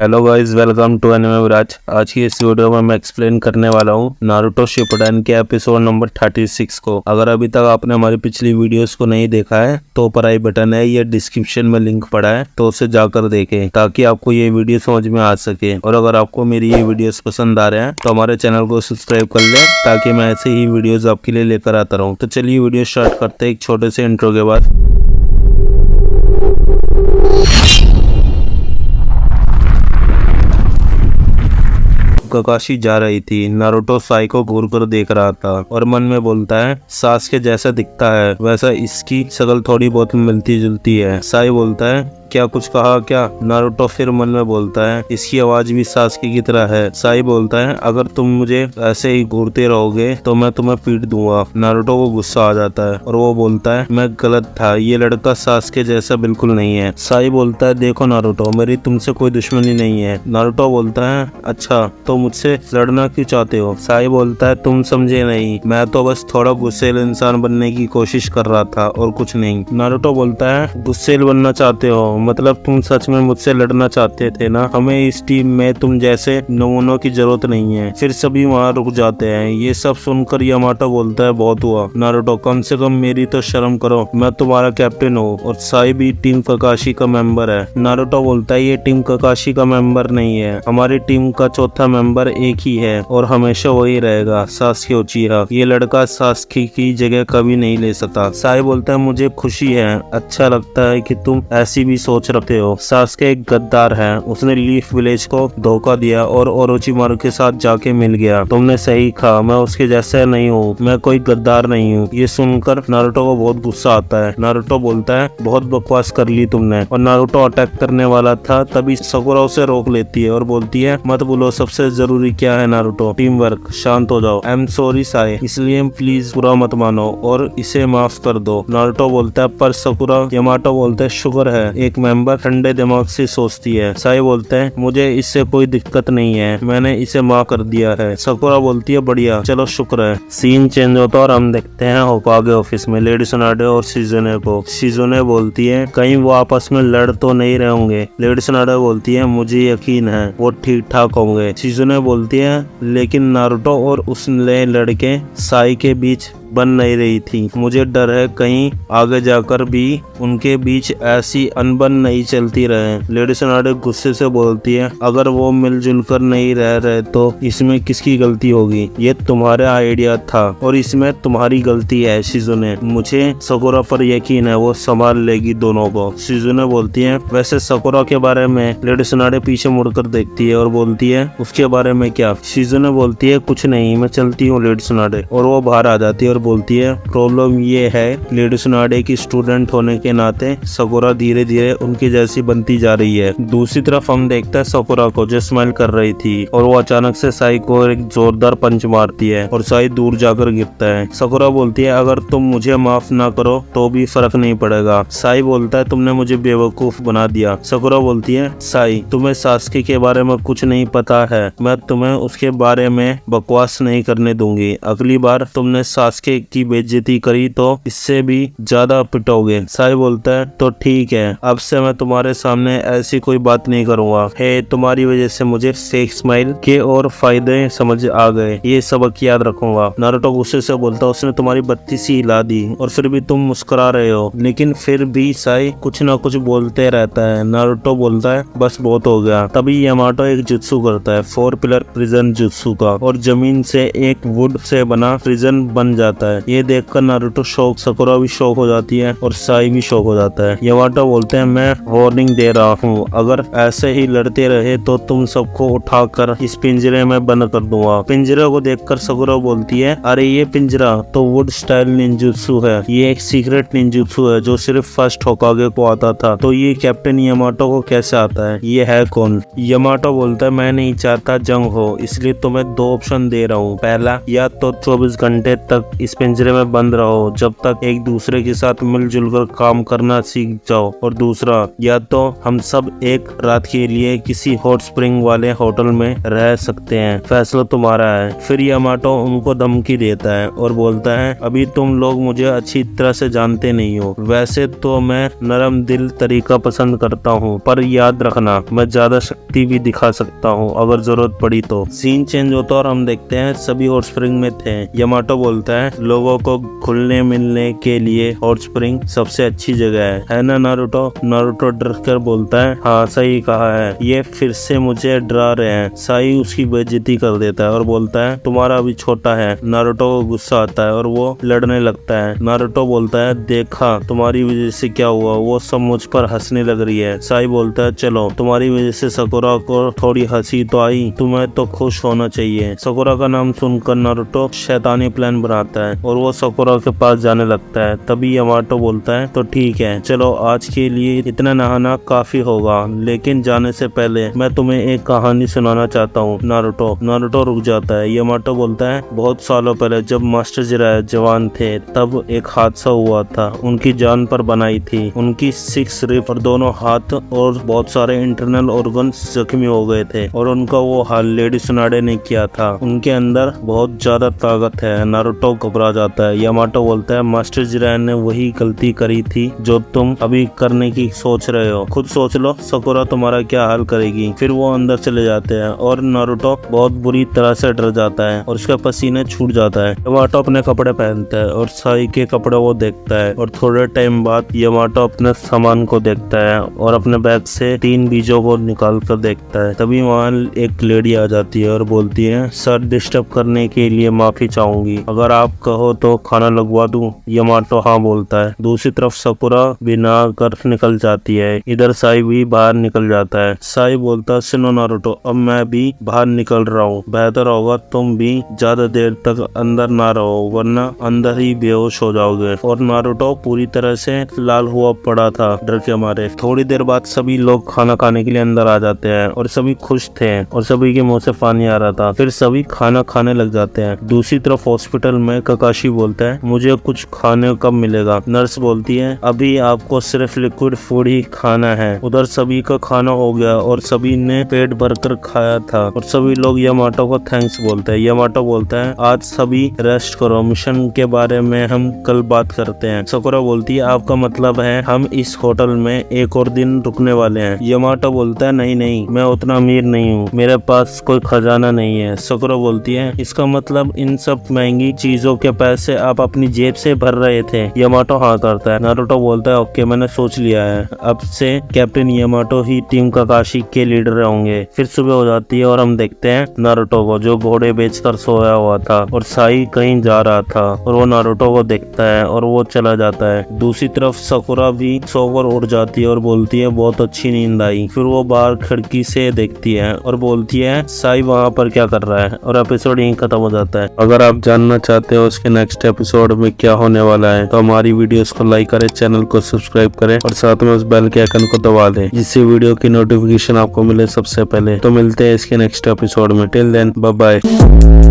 Hello guys, welcome to anime Viraj. आज की इस वीडियो में मैं एक्सप्लेन करने वाला हूँ नारुतो शिपुडेन के एपिसोड नंबर 36 को। अगर अभी तक आपने हमारी पिछली वीडियोस को नहीं देखा है तो ऊपर आई बटन है या डिस्क्रिप्शन में लिंक पड़ा है, तो उसे जाकर देखें ताकि आपको ये वीडियो समझ में आ सके। और अगर आपको मेरी ये वीडियोस पसंद आ रहे हैं तो हमारे चैनल को सब्सक्राइब कर ले ताकि मैं ऐसे ही वीडियोज आपके लिए लेकर आता रहूँ। तो चलिए वीडियो स्टार्ट करते हैं एक छोटे से इंट्रो के बाद। ककाशी जा रही थी। नारुतो साई को घूर कर देख रहा था और मन में बोलता है, सासके जैसा दिखता है वैसा इसकी शक्ल थोड़ी बहुत मिलती जुलती है। साई बोलता है, क्या कुछ कहा क्या? नारुतो फिर मन में बोलता है, इसकी आवाज भी सासके की तरह है। साई बोलता है, अगर तुम मुझे ऐसे ही घूरते रहोगे तो मैं तुम्हें पीट दूंगा। नारुतो को गुस्सा आ जाता है और वो बोलता है, मैं गलत था, ये लड़का सासके जैसा बिल्कुल नहीं है। साई बोलता है, देखो नारुतो, मेरी तुमसे कोई दुश्मनी नहीं है। नारुतो बोलता है, अच्छा तो मुझसे लड़ना क्यों चाहते हो? साई बोलता है, तुम समझे नहीं, मैं तो बस थोड़ा गुस्सेल इंसान बनने की कोशिश कर रहा था और कुछ नहीं। नारुतो बोलता है, गुस्सेल बनना चाहते हो मतलब तुम सच में मुझसे लड़ना चाहते थे ना? हमें इस टीम में तुम जैसे नमूनों की जरूरत नहीं है। फिर सभी वहाँ रुक जाते हैं। ये सब सुनकर यामाटो बोलता है, बहुत हुआ नारुतो, कम से कम मेरी तो शर्म करो, मैं तुम्हारा कैप्टन हूँ और साई भी टीम ककाशी का मेंबर है। नारुतो बोलता है, ये टीम ककाशी का मेंबर नहीं है, हमारी टीम का चौथा मेंबर एक ही है और हमेशा वही रहेगा, सास्के उचिहा। ये लड़का सास्के की जगह कभी नहीं ले सकता। साई बोलता है, मुझे खुशी है, अच्छा लगता है कि तुम ऐसी भी सोच रखते हो। सास्के एक गद्दार है, उसने लीफ विलेज को धोखा दिया और ओरोचिमारू के साथ जाके मिल गया। तुमने सही कहा, मैं उसके जैसा नहीं हूँ, मैं कोई गद्दार नहीं हूँ। ये सुनकर नारुतो को बहुत गुस्सा आता है। नारुतो बोलता है, बहुत बकवास कर ली तुमने। और नारुतो अटैक करने वाला था तभी साकुरा उसे रोक लेती है और बोलती है, मत बोलो, सबसे जरूरी क्या है नारुतो? Team work. शांत हो जाओ। आई एम सॉरी साई, इसलिए प्लीज बुरा मत मानो और इसे माफ कर दो। नारुतो बोलता है, पर साकुरा। यामाटो बोलता है, शुक्र है एक मेंबर ठंडे दिमाग से सोचती है। साई बोलते हैं, मुझे इससे कोई दिक्कत नहीं है, मैंने इसे माफ कर दिया है। साकुरा बोलती है, बढ़िया, चलो शुक्र है। सीन चेंज होता है और हम देखते हैं होकागे ऑफिस में लेडी सुनाडे और शिजुने को। शिजुने बोलती है, कहीं वो आपस में लड़ तो नहीं रहे होंगे? लेडी सुनाडे बोलती है, मुझे यकीन है वो ठीक ठाक होंगे। शिजुने बोलती है, लेकिन नारुतो और उस नए लड़के साई के बीच बन नहीं रही थी, मुझे डर है कहीं आगे जाकर भी उनके बीच ऐसी अनबन नहीं चलती रहे। लेडी सुनाडे गुस्से से बोलती है, अगर वो मिलजुल कर नहीं रह रहे तो इसमें किसकी गलती होगी? ये तुम्हारा आइडिया था और इसमें तुम्हारी गलती है शिजुने। मुझे साकुरा पर यकीन है, वो संभाल लेगी दोनों को। शिजुने बोलती है, वैसे साकुरा के बारे में? लेडी सुनाडे पीछे मुड़कर देखती है और बोलती है, उसके बारे में क्या? शिजुने बोलती है, कुछ नहीं, मैं चलती हूँ लेडी सुनाडे। और वो बाहर आ जाती है और बोलती है, प्रॉब्लम ये है लेडी सुनाडे की स्टूडेंट होने के नाते साकुरा धीरे धीरे उनकी जैसी बनती जा रही है। दूसरी तरफ हम देखते हैं साकुरा को, जो स्माइल कर रही थी और वो अचानक से साई को एक जोरदार पंच मारती है और साई दूर जाकर गिरता है। साकुरा बोलती है, अगर तुम मुझे माफ ना करो तो भी फर्क नहीं पड़ेगा। साई बोलता है, तुमने मुझे बेवकूफ बना दिया। साकुरा बोलती है, साई, तुम्हें सास्के के बारे में कुछ नहीं पता है, मैं तुम्हें उसके बारे में बकवास नहीं करने दूंगी। अगली बार तुमने सास्के की बेइज्जती करी तो इससे भी ज्यादा पिटोगे। साई बोलता है, तो ठीक है, अब से मैं तुम्हारे सामने ऐसी कोई बात नहीं करूंगा। हे, तुम्हारी वजह से मुझे सेक्स स्माइल के और फायदे समझ आ गए, ये सबक याद रखूंगा। नारुतो गुस्से से बोलता, उसने तुम्हारी बत्ती सी हिला दी और फिर भी तुम मुस्कुरा रहे हो। लेकिन फिर भी साई कुछ ना कुछ बोलते रहता है। नारुतो बोलता है, बस बहुत हो गया। तभी यामाटो एक जुत्सु करता है, 4 पिलर प्रिजन जुत्सु का, और जमीन से एक वुड से बना प्रिजन बन जाता है। ये देखकर नारुतो शौक, साकुरा भी शौक हो जाती है और साई भी शौक हो जाता है। यामाटो बोलते हैं, मैं वार्निंग दे रहा हूँ, अगर ऐसे ही लड़ते रहे तो तुम सबको उठाकर इस पिंजरे में बंद कर दूंगा। पिंजरे को देखकर साकुरा बोलती है, अरे ये पिंजरा तो वुड स्टाइल निंजुत्सु है, ये एक सीक्रेट निंजुत्सु है जो सिर्फ फर्स्ट होकागे को आता था, तो ये कैप्टन यामाटो को कैसे आता है? ये है कौन? यामाटो बोलता है, मैं नहीं चाहता जंग हो, इसलिए तुम्हें 2 ऑप्शन दे रहा हूँ। पहला, या तो 24 घंटे तक इस इस पिंजरे में बंद रहो जब तक एक दूसरे के साथ मिलजुल कर काम करना सीख जाओ, और दूसरा, या तो हम सब एक रात के लिए किसी हॉट स्प्रिंग वाले होटल में रह सकते हैं, फैसला तुम्हारा है। फिर यामाटो उनको धमकी देता है और बोलता है, अभी तुम लोग मुझे अच्छी तरह से जानते नहीं हो। वैसे तो मैं नरम दिल तरीका पसंद करता हूँ, पर याद रखना मैं ज्यादा शक्ति भी दिखा सकता हूँ अगर जरूरत पड़ी तो। सीन चेंज होता है और हम देखते हैं सभी हॉट स्प्रिंग में थे। यामाटो बोलता है, लोगों को खुलने मिलने के लिए हॉट स्प्रिंग सबसे अच्छी जगह है ना नारुतो? नारुतो डर कर बोलता है, हाँ सही कहा है, ये फिर से मुझे डरा रहे हैं। साई उसकी बेइज्जती कर देता है और बोलता है, तुम्हारा अभी छोटा है। नारुतो को गुस्सा आता है और वो लड़ने लगता है। नारुतो बोलता है, देखा तुम्हारी वजह से क्या हुआ, वो सब मुझ पर हंसने लग रही है। साई बोलता है, चलो तुम्हारी वजह से सकुरा को थोड़ी हंसी तो आई, तुम्हें तो खुश होना चाहिए। सकुरा का नाम सुनकर नारुतो शैतानी प्लान बनाता है और वो सकुरा के पास जाने लगता है। तभी यामाटो बोलता है, तो ठीक है, चलो आज के लिए इतना नहाना काफी होगा, लेकिन जाने से पहले मैं तुम्हें एक कहानी सुनाना चाहता हूँ। नारुतो रुक जाता है। यामाटो बोलता है, बहुत सालों पहले जब मास्टर जिराया जवान थे तब एक हादसा हुआ था, उनकी जान पर बनाई थी। उनकी 6 रिब और दोनों हाथ और बहुत सारे इंटरनल ऑर्गन्स जख्मी हो गए थे और उनका वो हाल लेडी सुनाडे ने किया था। उनके अंदर बहुत ज्यादा ताकत है। नारुतो घबरा जाता है। यामाटो बोलता है, मास्टर जिराया ने वही गलती करी थी जो तुम अभी करने की सोच रहे हो। खुद सोच लो सकुरा तुम्हारा क्या हाल करेगी। फिर वो अंदर चले जाते हैं और नारुतो बहुत बुरी तरह से डर जाता है और उसका पसीने छूट जाता है। यामाटो अपने कपड़े पहनता है और साई के कपड़े वो देखता है और थोड़े टाइम बाद यामाटो अपने सामान को देखता है और अपने बैग से 3 बीजों को निकाल कर देखता है। तभी वहाँ एक लेडी आ जाती है और बोलती है, सर डिस्टर्ब करने के लिए माफी चाहूंगी, अगर आप कहो तो खाना लगवा दूं? यामाटो हाँ बोलता है। दूसरी तरफ सकुरा बिना कर निकल जाती है। इधर साई भी बाहर निकल जाता है। साई बोलता है, सुनो नारुतो, अब मैं भी बाहर निकल रहा हूँ, बेहतर होगा तुम भी ज्यादा देर तक अंदर ना रहो वरना अंदर ही बेहोश हो जाओगे। और नारुतो पूरी तरह से लाल हुआ पड़ा था डर के मारे। थोड़ी देर बाद सभी लोग खाना खाने के लिए अंदर आ जाते हैं और सभी खुश थे और सभी के मुंह से पानी आ रहा था। फिर सभी खाना खाने लग जाते हैं। दूसरी तरफ हॉस्पिटल में ककाशी बोलता है, मुझे कुछ खाने कब मिलेगा? नर्स बोलती है, अभी आपको सिर्फ लिक्विड फूड ही खाना है। उधर सभी का खाना हो गया और सभी ने पेट भरकर खाया था और सभी लोग यामाटो को थैंक्स बोलते हैं। यामाटो बोलता है, आज सभी रेस्ट करो, मिशन के बारे में हम कल बात करते हैं। सकुरा बोलती है, आपका मतलब है हम इस होटल में एक और दिन रुकने वाले हैं? यामाटो बोलता है, नहीं नहीं, मैं उतना अमीर नहीं हूँ, मेरे पास कोई खजाना नहीं है। सकुरा बोलती है, इसका मतलब इन सब महंगी चीजों के पैसे आप अपनी जेब से भर रहे थे? यामाटो हाँ करता है। नारुतो बोलता है, ओके मैंने सोच लिया है, अब से कैप्टन यामाटो ही टीम ककाशी के लीडर होंगे। फिर सुबह हो जाती है और हम देखते हैं नारुतो को जो घोड़े बेचकर सोया हुआ था और साई कहीं जा रहा था और वो नारुतो को देखता है और वो चला जाता है। दूसरी तरफ सकुरा भी सोकर उठ जाती है और बोलती है, बहुत अच्छी नींद आई। फिर वो बाहर खिड़की से देखती है और बोलती है, साई वहाँ पर क्या कर रहा है? और एपिसोड यहीं खत्म हो जाता है। अगर आप जानना चाहते हो उसके नेक्स्ट एपिसोड में क्या होने वाला है तो हमारी वीडियोस को लाइक करें, चैनल को सब्सक्राइब करें और साथ में उस बेल के आइकन को दबा दें जिससे वीडियो की नोटिफिकेशन आपको मिले सबसे पहले। तो मिलते हैं इसके नेक्स्ट एपिसोड में। Till then bye bye.